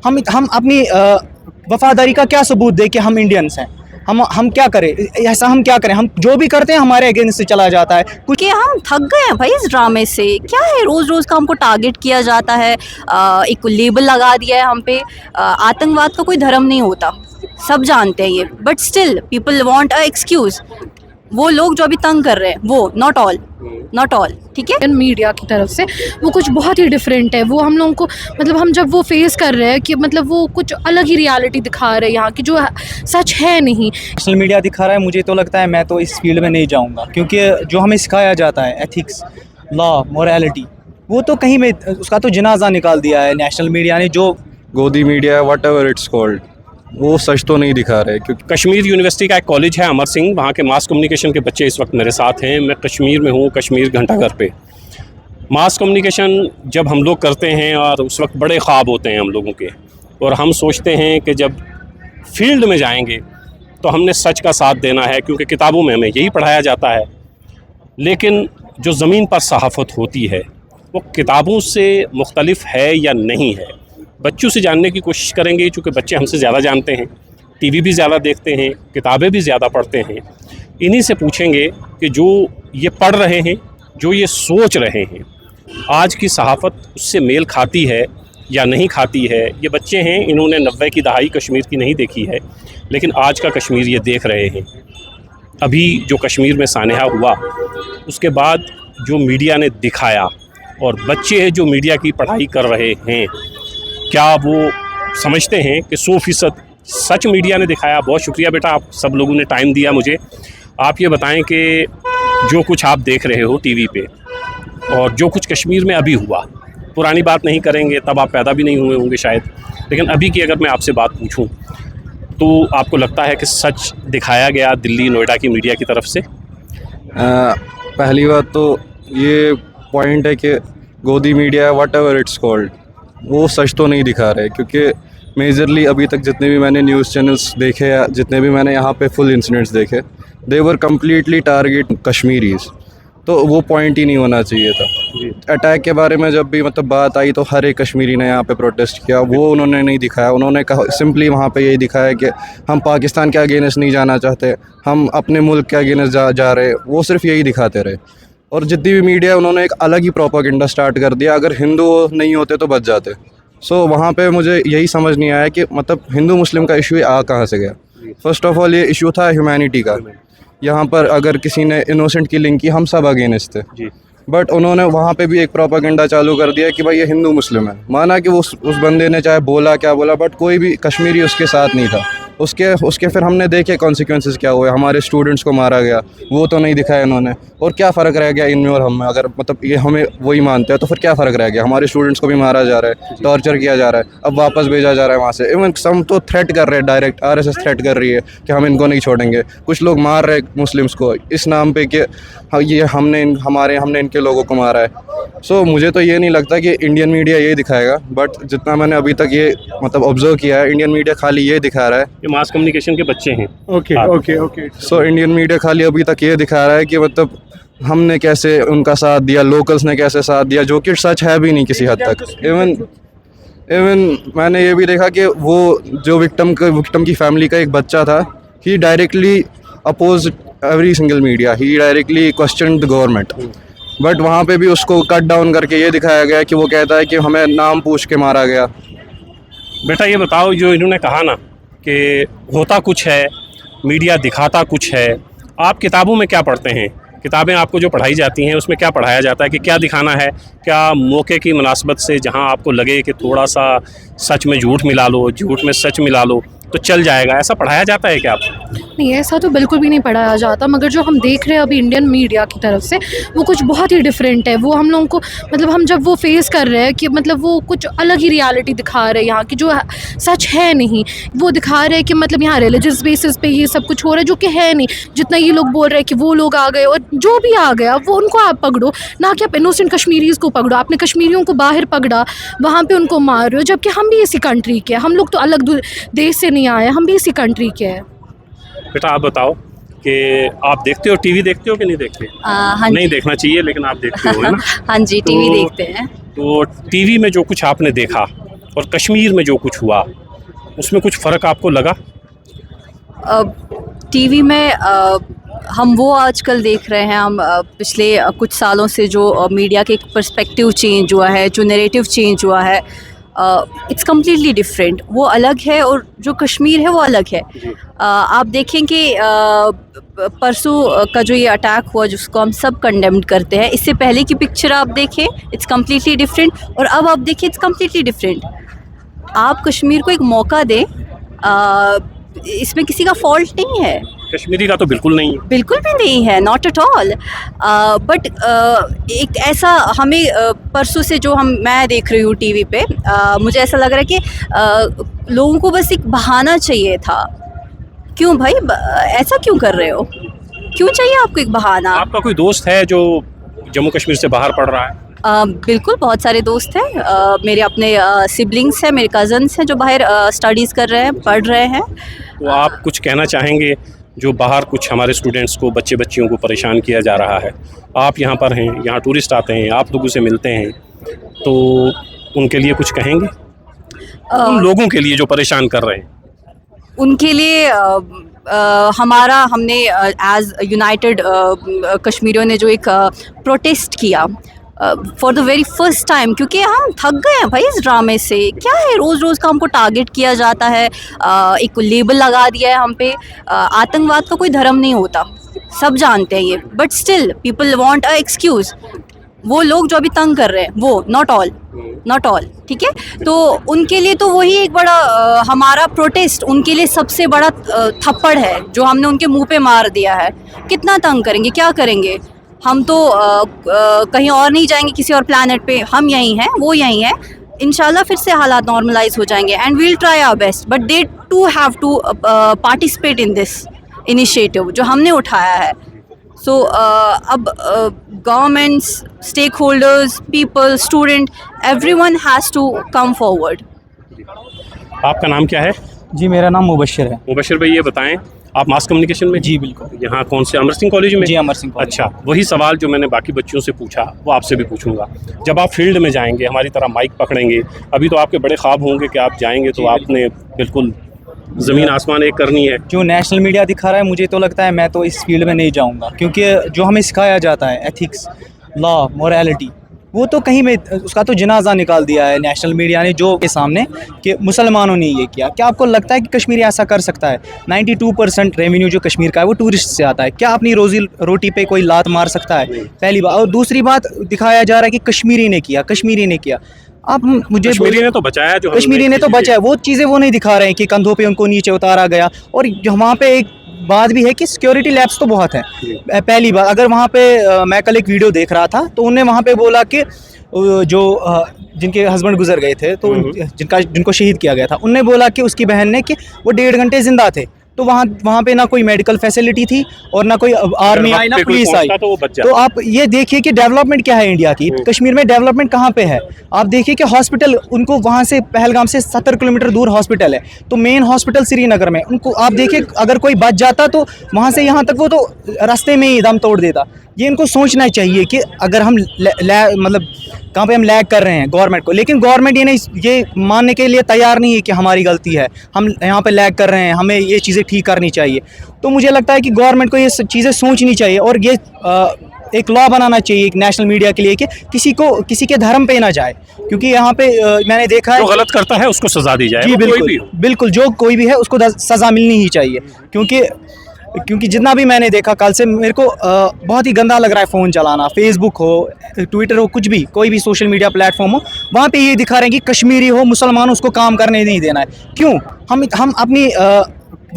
हम अपनी वफादारी का क्या सबूत दें कि हम इंडियंस हैं? हम क्या करें? ऐसा हम क्या करें? हम जो भी करते हैं हमारे अगेंस्ट से चला जाता है कुछ। कि हम थक गए हैं भाई इस ड्रामे से। क्या है, रोज़ रोज़ का हमको टारगेट किया जाता है, एक लेबल लगा दिया है हम पे। आतंकवाद का कोई धर्म नहीं होता, सब जानते हैं ये, but still people want a excuse. वो लोग जो अभी तंग कर रहे हैं, वो नॉट ऑल, ठीक है। मीडिया की तरफ से वो कुछ बहुत ही डिफरेंट है। वो हम लोगों को मतलब हम जब वो फेस कर रहे हैं कि मतलब वो कुछ अलग ही रियलिटी दिखा रहे हैं यहाँ की, जो सच है नहीं। सोशल मीडिया दिखा रहा है, मुझे तो लगता है मैं तो इस फील्ड में नहीं जाऊंगा, क्योंकि जो हमें सिखाया जाता है एथिक्स, लॉ, मोरालिटी, वो तो कहीं में उसका तो जनाजा निकाल दिया है नेशनल मीडिया ने। जो गोदी media what ever its called, वो सच तो नहीं दिखा रहे। क्योंकि कश्मीर यूनिवर्सिटी का एक कॉलेज है अमर सिंह, वहाँ के मास कम्युनिकेशन के बच्चे इस वक्त मेरे साथ हैं। मैं कश्मीर में हूँ, कश्मीर घंटाघर पे। मास कम्युनिकेशन जब हम लोग करते हैं और उस वक्त बड़े ख्वाब होते हैं हम लोगों के, और हम सोचते हैं कि जब फील्ड में जाएंगे तो हमने सच का साथ देना है, क्योंकि किताबों में हमें यही पढ़ाया जाता है। लेकिन जो ज़मीन पर सहाफ़त होती है वो किताबों से मुख्तलिफ है या नहीं है, बच्चों से जानने की कोशिश करेंगे, क्योंकि बच्चे हमसे ज़्यादा जानते हैं, टीवी भी ज़्यादा देखते हैं, किताबें भी ज़्यादा पढ़ते हैं। इन्हीं से पूछेंगे कि जो ये पढ़ रहे हैं, जो ये सोच रहे हैं, आज की सहाफ़त उससे मेल खाती है या नहीं खाती है। ये बच्चे हैं, इन्होंने 90 की दहाई कश्मीर की नहीं देखी है, लेकिन आज का कश्मीर ये देख रहे हैं। अभी जो कश्मीर में सानेहा हुआ, उसके बाद जो मीडिया ने दिखाया, और बच्चे हैं जो मीडिया की पढ़ाई कर रहे हैं, क्या वो समझते हैं कि 100% सच मीडिया ने दिखाया? बहुत शुक्रिया बेटा, आप सब लोगों ने टाइम दिया मुझे। आप ये बताएं कि जो कुछ आप देख रहे हो टीवी पे, और जो कुछ कश्मीर में अभी हुआ, पुरानी बात नहीं करेंगे, तब आप पैदा भी नहीं हुए होंगे शायद, लेकिन अभी की अगर मैं आपसे बात पूछूं तो आपको लगता है कि सच दिखाया गया दिल्ली नोएडा की मीडिया की तरफ से? पहली बात तो ये पॉइंट है कि गोदी media what ever its called, वो सच तो नहीं दिखा रहे। क्योंकि मेजरली अभी तक जितने भी मैंने न्यूज़ चैनल्स देखे या जितने भी मैंने यहाँ पे फुल इंसिडेंट्स देखे, दे वर कम्प्लीटली टारगेट कश्मीरीज़। तो वो पॉइंट ही नहीं होना चाहिए था। अटैक के बारे में जब भी मतलब बात आई तो हर एक कश्मीरी ने यहाँ पे प्रोटेस्ट किया, वो उन्होंने नहीं दिखाया। उन्होंने कहा सिंपली वहाँ पे यही दिखाया कि हम पाकिस्तान के अगेंस्ट नहीं जाना चाहते, हम अपने मुल्क के अगेंस्ट जा रहे, वो सिर्फ यही दिखाते रहे। और जितनी भी मीडिया, उन्होंने एक अलग ही प्रोपेगेंडा स्टार्ट कर दिया, अगर हिंदू नहीं होते तो बच जाते। सो वहाँ पे मुझे यही समझ नहीं आया कि मतलब हिंदू मुस्लिम का इशू आ कहाँ से गया। फर्स्ट ऑफ ऑल ये इशू था ह्यूमैनिटी का। यहाँ पर अगर किसी ने इनोसेंट की लिंक की, हम सब अगेंस्ट थे, बट उन्होंने वहाँ पे भी एक प्रोपेगेंडा चालू कर दिया कि भाई ये हिंदू मुस्लिम है। माना कि उस बंदे ने चाहे बोला क्या बोला, बट कोई भी कश्मीरी उसके साथ नहीं था। उसके फिर हमने देखे कॉन्सिक्वेंसेस क्या हुए। हमारे स्टूडेंट्स को मारा गया, वो तो नहीं दिखाया इन्होंने। और क्या फ़र्क रह गया इनमें और हम में? अगर मतलब ये हमें वही मानते हैं तो फिर क्या फ़र्क रह गया? हमारे स्टूडेंट्स को भी मारा जा रहा है, टॉर्चर किया जा रहा है, अब वापस भेजा जा रहा है वहाँ से। इवन सम तो थ्रेट कर रहे हैं, डायरेक्ट RSS थ्रेट कर रही है कि हम इनको नहीं छोड़ेंगे। कुछ लोग मार रहे मुस्लिम्स को इस नाम पे कि ये हमने इनके लोगों को मारा है। सो मुझे तो ये नहीं लगता कि इंडियन मीडिया ये दिखाएगा, बट जितना मैंने अभी तक ये मतलब ऑब्जर्व किया है, इंडियन मीडिया खाली ये दिखा रहा है। ये मास कम्युनिकेशन के बच्चे हैं। ओके। सो इंडियन मीडिया खाली अभी तक ये दिखा रहा है कि मतलब हमने कैसे उनका साथ दिया, लोकल्स ने कैसे साथ दिया, जो कि सच है भी नहीं किसी हद तक। इवन मैंने ये भी देखा कि वो जो विक्टिम की फैमिली का एक बच्चा था, he directly oppose every single media, he directly question the government, but वहाँ पे भी उसको कट डाउन करके ये दिखाया गया कि वो कहता है कि हमें नाम पूछ के मारा गया। बेटा ये बताओ, जो इन्होंने कहा ना कि होता कुछ है, मीडिया दिखाता कुछ है, आप किताबों में क्या पढ़ते हैं? किताबें आपको जो पढ़ाई जाती हैं उसमें क्या पढ़ाया जाता है कि क्या दिखाना है? क्या मौके की मुनासबत से जहां आपको लगे कि थोड़ा सा सच में झूठ मिला लो, झूठ में सच मिला लो तो चल जाएगा, ऐसा पढ़ाया जाता है क्या आपको? नहीं, ऐसा तो बिल्कुल भी नहीं पढ़ाया जाता। मगर जो हम देख रहे हैं अभी इंडियन मीडिया की तरफ से, वो कुछ बहुत ही डिफरेंट है। वो हम लोगों को मतलब हम जब वो फेस कर रहे हैं कि मतलब वो कुछ अलग ही रियलिटी दिखा रहे हैं यहाँ की, जो सच है नहीं। वो दिखा रहे हैं कि मतलब यहाँ रिलीजियस बेसिस पे ये सब कुछ हो रहा है, जो कि है नहीं। जितना ये लोग बोल रहे हैं कि वो लोग आ गए, और जो भी आ गया वो उनको आप पकड़ो, ना कि आप इनोसेंट कश्मीरीज़ को पकड़ो। आपने कश्मीरियों को बाहर पकड़ा, वहाँ पर उनको मार रहे हो, जबकि हम भी इसी कंट्री के हैं। हम लोग तो अलग देश से नहीं आए, हम भी इसी कंट्री के हैं। बेटा आप बताओ कि आप देखते हो, टीवी देखते हो कि नहीं देखते? हाँ नहीं देखना चाहिए, लेकिन आप देखते हो, है ना? हाँ जी, टीवी देखते हैं। तो टीवी में जो कुछ आपने देखा, और कश्मीर में जो कुछ हुआ उसमें कुछ फ़र्क आपको लगा? टीवी में हम वो आजकल देख रहे हैं, हम पिछले कुछ सालों से जो मीडिया के एक पर्सपेक्टिव चेंज हुआ है, जो नैरेटिव चेंज हुआ है, इट्स कम्प्लीटली डिफरेंट। वो अलग है और जो कश्मीर है वो अलग है। आप देखें कि परसों का जो ये अटैक हुआ जिसको हम सब कंडेम्ड करते हैं, इससे पहले की पिक्चर आप देखें इट्स कम्प्लीटली डिफरेंट, और अब आप देखें इट्स कम्प्लीटली डिफरेंट। आप कश्मीर को एक मौका दें, इसमें किसी का फॉल्ट नहीं है, कश्मीरी का तो बिल्कुल नहीं है। बिल्कुल भी नहीं है, नॉट एट ऑल। बट एक ऐसा हमें परसों से जो मैं देख रही हूँ टीवी पे, मुझे ऐसा लग रहा है कि लोगों को बस एक बहाना चाहिए था। क्यों भाई, ऐसा क्यों कर रहे हो? क्यों चाहिए आपको एक बहाना? आपका कोई दोस्त है जो जम्मू कश्मीर से बाहर पढ़ रहा है? बिल्कुल, बहुत सारे दोस्त हैं। मेरे अपने सिबलिंग्स हैं, मेरे कज़न्स हैं जो बाहर स्टडीज़ कर रहे हैं, पढ़ रहे हैं। तो आप कुछ कहना चाहेंगे जो बाहर कुछ हमारे स्टूडेंट्स को, बच्चियों को परेशान किया जा रहा है? आप यहाँ पर हैं, यहाँ टूरिस्ट आते हैं, आप लोगों से मिलते हैं, तो उनके लिए कुछ कहेंगे? उन लोगों के लिए जो परेशान कर रहे हैं उनके लिए हमने एज यूनाइटेड कश्मीरियों ने जो एक प्रोटेस्ट किया for the very first time, क्योंकि हम थक गए हैं भाई इस ड्रामे से। क्या है, रोज़ रोज़ का हमको टारगेट किया जाता है, एक लेबल लगा दिया है हम पे। आतंकवाद का कोई धर्म नहीं होता, सब जानते हैं ये, but still people want a excuse. वो लोग जो अभी तंग कर रहे हैं वो नॉट ऑल, ठीक है। तो उनके लिए तो वही एक बड़ा हमारा प्रोटेस्ट उनके लिए सबसे बड़ा थप्पड़ है जो हमने उनके मुंह पे मार दिया है। कितना तंग करेंगे, क्या करेंगे? हम तो कहीं और नहीं जाएंगे, किसी और प्लैनेट पे। हम यहीं हैं, वो यहीं हैं। इंशाल्लाह फिर से हालात नॉर्मलाइज हो जाएंगे and we'll try our best, but they too have to participate in this initiative जो हमने उठाया है। सो अब governments, stakeholders, people, student, everyone has to come forward. आपका नाम क्या है? जी, मेरा नाम मुबशिर है। मुबशिर भाई, ये बताएं, आप मास कम्युनिकेशन में? जी बिल्कुल। यहाँ कौन से, अमर सिंह कॉलेज में? जी, अमर सिंह कॉलेज। अच्छा, वही सवाल जो मैंने बाकी बच्चों से पूछा वो आपसे भी पूछूंगा। जब आप फील्ड में जाएंगे, हमारी तरह माइक पकड़ेंगे, अभी तो आपके बड़े ख्वाब होंगे कि आप जाएंगे तो आपने बिल्कुल ज़मीन आसमान एक करनी है। जो नेशनल मीडिया दिखा रहा है, मुझे तो लगता है मैं तो इस फील्ड में नहीं जाऊंगा, क्योंकि जो हमें सिखाया जाता है एथिक्स, लॉ, मोरालिटी, वो तो कहीं में उसका तो जनाजा निकाल दिया है नेशनल मीडिया ने जो के सामने कि मुसलमानों ने ये किया। क्या आपको लगता है कि कश्मीर ऐसा कर सकता है? 92% रेवेन्यू जो कश्मीर का है वो टूरिस्ट से आता है। क्या अपनी रोजी रोटी पे कोई लात मार सकता है? पहली बात। और दूसरी बात, दिखाया जा रहा है कि कश्मीरी ने किया। आप मुझे कश्मीरी ने तो बचाया, जो कश्मीरी ने तो बचाया, वो चीज़ें वो नहीं दिखा रहे हैं कि कंधों पे उनको नीचे उतारा गया। और वहाँ पे एक बात भी है कि सिक्योरिटी लैब्स तो बहुत हैं। पहली बात, अगर वहाँ पे मैं कल एक वीडियो देख रहा था तो उन्होंने वहाँ पे बोला कि जो जिनके हस्बैंड गुजर गए थे, तो जिनको शहीद किया गया था, उनने बोला कि उसकी बहन ने कि वो 1.5 घंटे जिंदा थे। तो वहाँ पे ना कोई मेडिकल फैसिलिटी थी और ना कोई आर्मी आई, ना पुलिस आई। तो आप ये देखिए कि डेवलपमेंट क्या है इंडिया की। कश्मीर में डेवलपमेंट कहाँ पे है? आप देखिए कि हॉस्पिटल, उनको वहाँ से पहलगाम से 70 किलोमीटर दूर हॉस्पिटल है, तो मेन हॉस्पिटल श्रीनगर में। उनको आप देखिए, अगर कोई बच जाता तो वहाँ से यहाँ तक वो तो रास्ते में ही दम तोड़ देता। ये इनको सोचना चाहिए कि अगर हम मतलब कहाँ पे हम लैग कर रहे हैं गवर्नमेंट को, लेकिन गवर्नमेंट ये मानने के लिए तैयार नहीं है कि हमारी गलती है, हम यहाँ पे लैग कर रहे हैं, हमें ये चीज़ें ठीक करनी चाहिए। तो मुझे लगता है कि गवर्नमेंट को ये चीज़ें सोचनी चाहिए और ये एक लॉ बनाना चाहिए एक नेशनल मीडिया के लिए कि किसी के धर्म पे ना जाए, क्योंकि यहाँ पे मैंने देखा है जो गलत करता है उसको सज़ा दी जाए। जी बिल्कुल, जो कोई भी है उसको सज़ा मिलनी ही चाहिए। क्योंकि जितना भी मैंने देखा कल से, मेरे को बहुत ही गंदा लग रहा है फ़ोन चलाना। फेसबुक हो, ट्विटर हो, कुछ भी, कोई भी सोशल मीडिया प्लेटफॉर्म हो, वहाँ पे ये दिखा रहे हैं कि कश्मीरी हो, मुसलमान, उसको काम करने नहीं देना है। क्यों? हम अपनी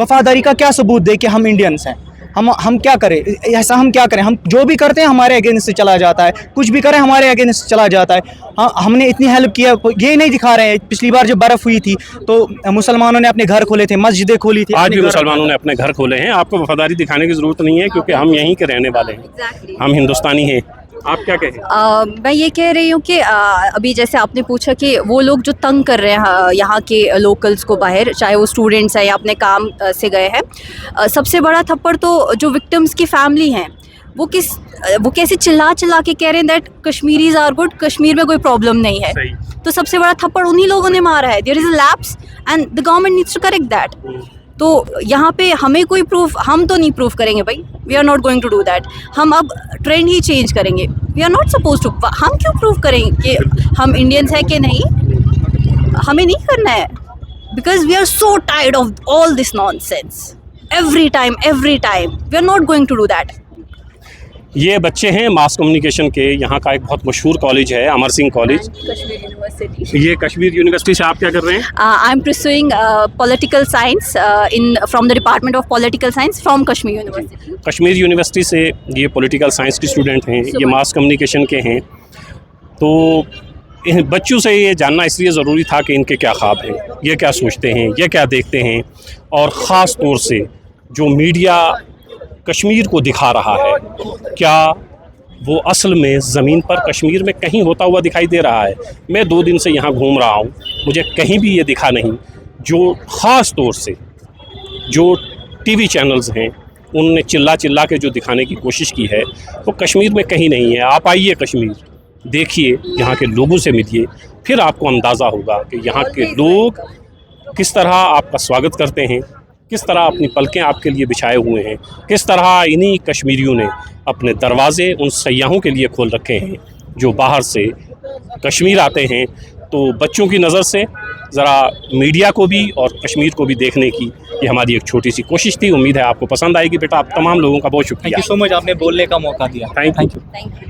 वफादारी का क्या सबूत दें कि हम इंडियंस हैं? हम क्या करें? ऐसा हम क्या करें? हम जो भी करते हैं हमारे अगेंस्ट से चला जाता है, कुछ भी करें हमारे अगेंस्ट चला जाता है। हमने इतनी हेल्प किया, ये नहीं दिखा रहे हैं। पिछली बार जब बर्फ़ हुई थी तो मुसलमानों ने अपने घर खोले थे, मस्जिदें खोली थी। आज भी मुसलमानों ने अपने घर खोले हैं। आपको वफादारी दिखाने की ज़रूरत नहीं है, क्योंकि हम यहीं के रहने वाले हैं, हम हिंदुस्तानी हैं। आप क्या कहें? मैं ये कह रही हूँ कि अभी जैसे आपने पूछा कि वो लोग जो तंग कर रहे हैं यहाँ के लोकल्स को बाहर, चाहे वो स्टूडेंट्स हैं या अपने काम से गए हैं, सबसे बड़ा थप्पड़ तो जो विक्टिम्स की फैमिली हैं वो कैसे चिल्ला चिल्ला के कह रहे हैं that Kashmiris are good, Kashmir में कोई प्रॉब्लम नहीं है। सही। तो सबसे बड़ा थप्पड़ उन्हीं लोगों ने मारा है। There is a lapse and the government needs to correct that. तो यहाँ पे हमें कोई प्रूफ, हम तो नहीं प्रूफ करेंगे भाई, we are not going to do that. हम अब ट्रेंड ही चेंज करेंगे, we are not suppose to. हम क्यों प्रूफ करेंगे कि हम इंडियंस हैं कि नहीं, हमें नहीं करना है, because we are so tired of all this nonsense every time we are not going to do that. ये बच्चे हैं मास कम्युनिकेशन के, यहाँ का एक बहुत मशहूर कॉलेज है अमर सिंह कॉलेज। कश्मीर यूनिवर्सिटी। ये कश्मीर यूनिवर्सिटी से आप क्या कर रहे हैं? I am pursuing political science in from the department of political science from Kashmir university. Kashmir university से ये पॉलिटिकल साइंस के स्टूडेंट हैं, ये मास कम्युनिकेशन के हैं। तो इन बच्चों से ये जानना इसलिए ज़रूरी था कि इनके क्या ख्वाब हैं, ये क्या सोचते हैं, ये क्या देखते हैं, और ख़ास तौर से जो मीडिया कश्मीर को दिखा रहा है, क्या वो असल में ज़मीन पर कश्मीर में कहीं होता हुआ दिखाई दे रहा है? मैं 2 दिन से यहाँ घूम रहा हूँ, मुझे कहीं भी ये दिखा नहीं। जो ख़ास तौर से जो टीवी चैनल्स हैं उनने चिल्ला चिल्ला के जो दिखाने की कोशिश की है वो कश्मीर में कहीं नहीं है। आप आइए कश्मीर, देखिए, यहाँ के लोगों से मिलिए, फिर आपको अंदाज़ा होगा कि यहाँ के लोग किस तरह आपका स्वागत करते हैं, किस तरह अपनी पलकें आपके लिए बिछाए हुए हैं, किस तरह इन्हीं कश्मीरियों ने अपने दरवाज़े उन सयाहों के लिए खोल रखे हैं जो बाहर से कश्मीर आते हैं। तो बच्चों की नज़र से ज़रा मीडिया को भी और कश्मीर को भी देखने की ये हमारी एक छोटी सी कोशिश थी। उम्मीद है आपको पसंद आएगी। बेटा, आप तमाम लोगों का बहुत शुक्रिया। थैंक यू सो मच, आपने बोलने का मौका दिया। Thank you. Thank you.